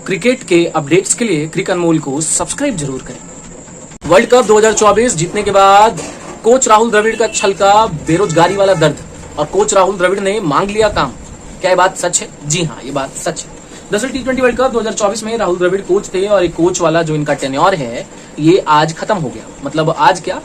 Cricket के updates के लिए क्रिक अनमोल को सब्सक्राइब जरूर करें। वर्ल्ड कप 2024 जीतने के बाद कोच राहुल द्रविड़ का छलका बेरोजगारी वाला दर्द और कोच राहुल द्रविड़ ने मांग लिया काम। क्या ये बात सच है? जी हाँ, ये बात सच है। दरअसल T20 वर्ल्ड कप 2024 में राहुल द्रविड़ कोच थे और एक कोच वाला जो इनका टेन्योर है ये आज खत्म हो गया। मतलब आज क्या,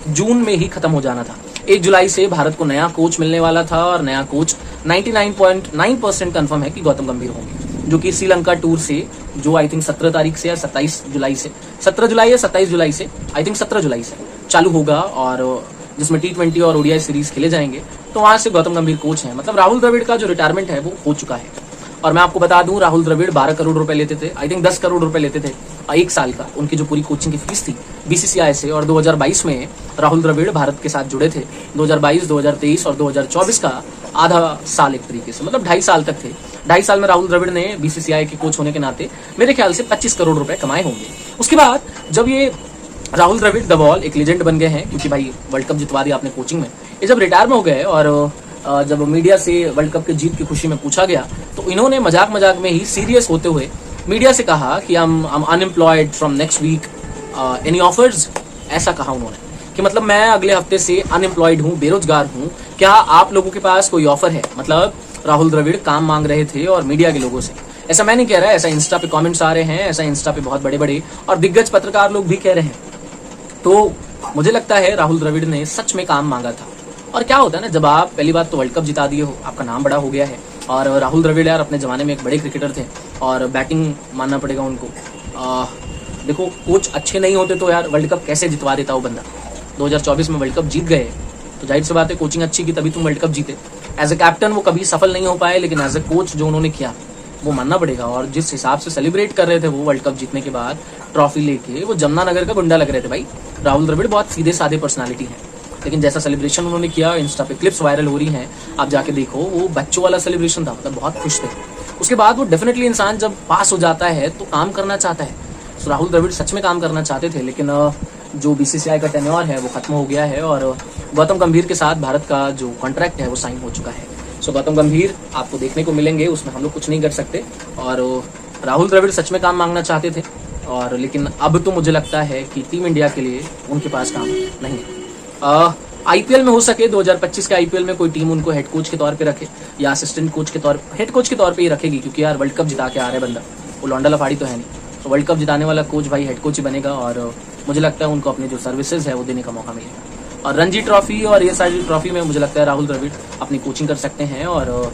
जून में ही खत्म हो जाना था। 1 जुलाई से भारत को नया कोच मिलने वाला था और नया कोच 99.9% कंफर्म है कि गौतम गंभीर होंगे, जो कि श्रीलंका टूर से जो आई थिंक 17 तारीख से या 27 जुलाई से 17 जुलाई या 27 जुलाई से आई थिंक 17 जुलाई से चालू होगा और जिसमें T20 और ओडीआई सीरीज खेले जाएंगे। तो वहां से गौतम गंभीर कोच हैं। मतलब राहुल द्रविड़ का जो रिटायरमेंट है वो हो चुका है। और मैं आपको बता दूं, राहुल द्रविड़ 12 करोड़ रुपए लेते थे, आई थिंक 10 करोड़ रुपए लेते थे 1 साल का। उनकी जो पूरी कोचिंग की फीस थी बीसीसीआई से। और 2022 में राहुल द्रविड़ भारत के साथ जुड़े थे। 2022, 2023 और 2024 का आधा साल एक तरीके से, मतलब 2.5 साल तक थे। 2.5 साल में राहुल द्रविड़ ने बीसीसीआई के कोच होने के नाते मेरे ख्याल से 25 करोड़ रुपए कमाए होंगे। उसके बाद जब ये राहुल द्रविड़ द बॉल एक लेजेंड बन गए हैं, क्योंकि भाई वर्ल्ड कप जितवा दिया आपने कोचिंग में, ये जब रिटायर में हो गए और जब मीडिया से वर्ल्ड कप के जीत की खुशी में पूछा गया तो इन्होंने मजाक मजाक में ही सीरियस होते हुए मीडिया से कहा कि I'm unemployed from next week, any offers. ऐसा कहा उन्होंने कि मतलब मैं अगले हफ्ते से अनएम्प्लॉयड हूँ, बेरोजगार हूँ, क्या आप लोगों के पास कोई ऑफर है? मतलब राहुल द्रविड़ काम मांग रहे थे और मीडिया के लोगों से। ऐसा मैं नहीं कह रहा, ऐसा इंस्टा पे कमेंट्स आ रहे हैं, ऐसा इंस्टा पे बहुत बड़े बड़े और दिग्गज पत्रकार लोग भी कह रहे हैं। तो मुझे लगता है राहुल द्रविड़ ने सच में काम मांगा था। और क्या होता है ना, जब आप पहली बात तो वर्ल्ड कप जिता दिए हो, आपका नाम बड़ा हो गया है। और राहुल द्रविड़ यार अपने जमाने में एक बड़े क्रिकेटर थे और बैटिंग मानना पड़ेगा उनको। देखो, कोच अच्छे नहीं होते तो यार वर्ल्ड कप कैसे जितवा देता वो बंदा। 2024 में वर्ल्ड कप जीत गए तो जाहिर सी बात है कोचिंग अच्छी की तभी तुम वर्ल्ड कप जीते। एज ए कैप्टन वो कभी सफल नहीं हो पाए, लेकिन एज ए कोच जो उन्होंने किया वो मानना पड़ेगा। और जिस हिसाब से सेलिब्रेट कर रहे थे वो वर्ल्ड कप जीतने के बाद ट्रॉफी लेके, वो जमुनानगर का गुंडा लग रहे थे भाई। राहुल द्रविड़ बहुत सीधे साधे पर्सनालिटी है, लेकिन जैसा सेलिब्रेशन उन्होंने किया, इंस्टा पे क्लिप्स वायरल हो रही हैं, आप जाके देखो, वो बच्चों वाला सेलिब्रेशन था। मतलब बहुत खुश थे। उसके बाद वो डेफिनेटली इंसान जब पास हो जाता है तो काम करना चाहता है। तो राहुल द्रविड़ सच में काम करना चाहते थे, लेकिन जो बीसीसीआई का टेन्योर है वो खत्म हो गया है और गौतम गंभीर के साथ भारत का जो कॉन्ट्रैक्ट है वो साइन हो चुका है। सो गौतम गंभीर आपको देखने को मिलेंगे, उसमें हम लोग कुछ नहीं कर सकते। और राहुल द्रविड़ सच में काम मांगना चाहते थे, और लेकिन अब तो मुझे लगता है कि टीम इंडिया के लिए उनके पास काम नहीं है। आईपीएल में हो सके 2025 के आईपीएल में कोई टीम उनको हेड कोच के तौर पे रखे या असिस्टेंट कोच के तौर, हेड कोच के तौर पे ही रखेगी, क्योंकि यार वर्ल्ड कप जिता के आ रहे बंदा, वो लौंडा लफाड़ी तो है नहीं। तो वर्ल्ड कप जिताने वाला कोच भाई हेड कोच ही बनेगा और मुझे लगता है उनको अपनी जो सर्विसेज है वो देने का मौका मिलेगा। और रणजी ट्रॉफी और ये सारी ट्रॉफी में मुझे लगता है राहुल द्रविड़ अपनी कोचिंग कर सकते हैं और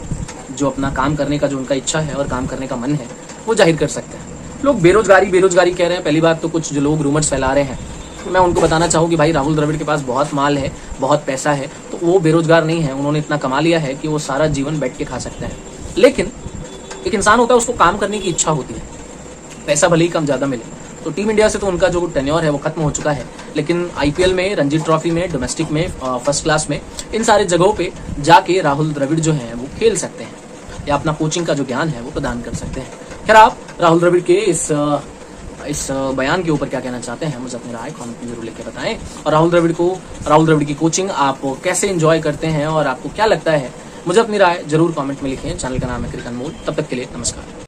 जो अपना काम करने का जो उनका इच्छा है और काम करने का मन है वो जाहिर कर सकते हैं। लोग बेरोजगारी बेरोजगारी कह रहे हैं। पहली बात तो कुछ जो लोग रूमर्स फैला रहे हैं, मैं उनको बताना चाहूँ कि भाई राहुल द्रविड़ के पास बहुत माल है, बहुत पैसा है, तो वो बेरोजगार नहीं है। उन्होंने इतना कमा लिया है कि वो सारा जीवन बैठ के खा सकते हैं। लेकिन एक इंसान होता है, उसको काम करने की इच्छा होती है, पैसा भले ही कम ज़्यादा मिले। तो टीम इंडिया से तो उनका जो टेन्योर है वो खत्म हो चुका है, लेकिन आईपीएल में, रणजी ट्रॉफी में, डोमेस्टिक में, फर्स्ट क्लास में, इन सारे जगहों पे जाके राहुल द्रविड़ जो है वो खेल सकते हैं या अपना कोचिंग का जो ज्ञान है वो प्रदान कर सकते हैं। खैर, आप राहुल द्रविड़ के इस बयान के ऊपर क्या कहना चाहते हैं, मुझे अपनी राय कमेंट में जरूर लिख के बताएं। और राहुल द्रविड़ की कोचिंग आप कैसे एंजॉय करते हैं और आपको क्या लगता है, मुझे अपनी राय जरूर कमेंट में लिखें। चैनल का नाम है क्रिक अनमोल। तब तक के लिए नमस्कार।